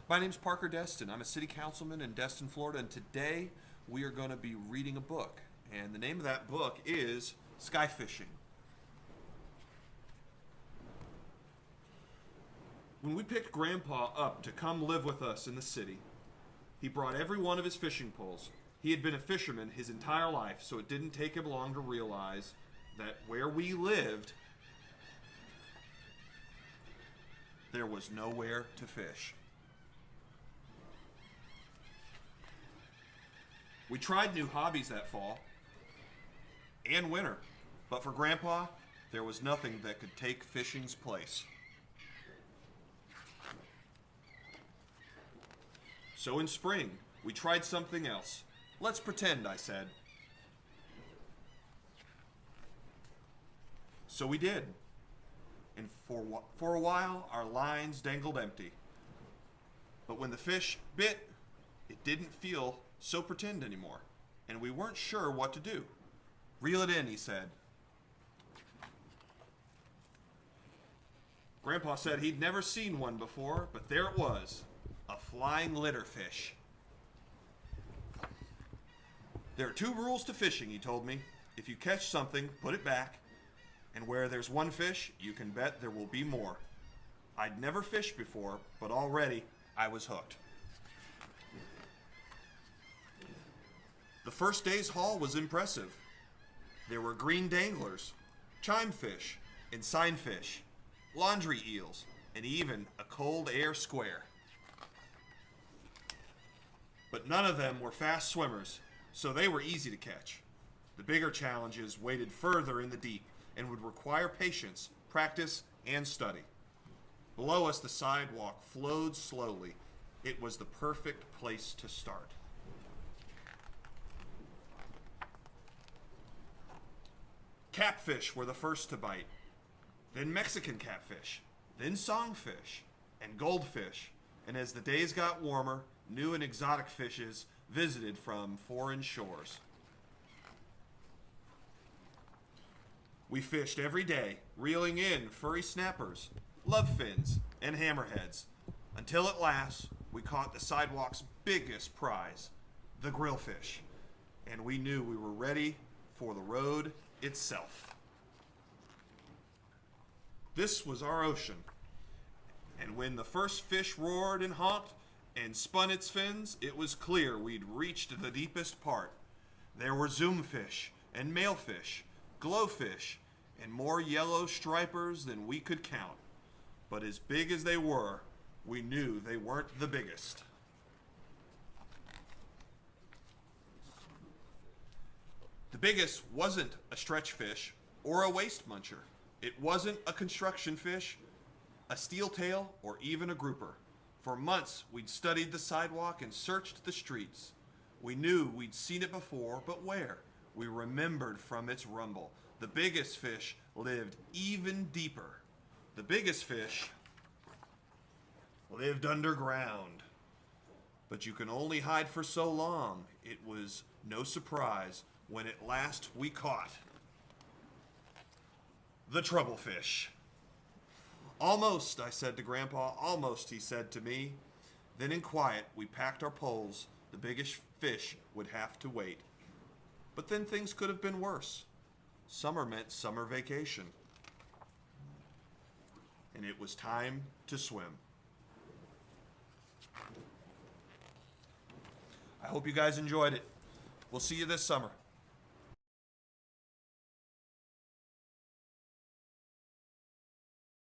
My name's Parker Destin. I'm a city councilman in Destin, Florida, and today we are going to be reading a book. And the name of that book is Skyfishing. When we picked Grandpa up to come live with us in the city, he brought every one of his fishing poles. He had been a fisherman his entire life, so it didn't take him long to realize that where we lived, there was nowhere to fish. We tried new hobbies that fall and winter, but for Grandpa, there was nothing that could take fishing's place. So in spring, we tried something else. Let's pretend, I said. So we did. And for a while, our lines dangled empty. But when the fish bit, it didn't feel so pretend anymore, and we weren't sure what to do. Reel it in, he said. Grandpa said he'd never seen one before, but there it was, a flying litterfish. There are 2 rules to fishing, he told me. If you catch something, put it back, and where there's one fish, you can bet there will be more. I'd never fished before, but already I was hooked. The first day's haul was impressive. There were green danglers, chime fish, and signfish, laundry eels, and even a cold air square. But none of them were fast swimmers, so they were easy to catch. The bigger challenges waited further in the deep and would require patience, practice, and study. Below us, the sidewalk flowed slowly. It was the perfect place to start. Catfish were the first to bite, then Mexican catfish, then songfish, and goldfish, and as the days got warmer, new and exotic fishes visited from foreign shores. We fished every day, reeling in furry snappers, love fins, and hammerheads, until at last we caught the sidewalk's biggest prize, the grillfish, and we knew we were ready for the road itself. This was our ocean, and when the first fish roared and honked and spun its fins, it was clear we'd reached the deepest part. There were zoomfish and malefish, glowfish, and more yellow stripers than we could count. But as big as they were, we knew they weren't the biggest. The biggest wasn't a stretch fish or a waist muncher. It wasn't a construction fish, a steeltail, or even a grouper. For months, we'd studied the sidewalk and searched the streets. We knew we'd seen it before, but where? We remembered from its rumble. The biggest fish lived even deeper. The biggest fish lived underground. But you can only hide for so long. It was no surprise when at last we caught the troublefish. Almost, I said to Grandpa. Almost, he said to me. Then in quiet, we packed our poles. The biggest fish would have to wait. But then things could have been worse. Summer meant summer vacation. And it was time to swim. I hope you guys enjoyed it. We'll see you this summer.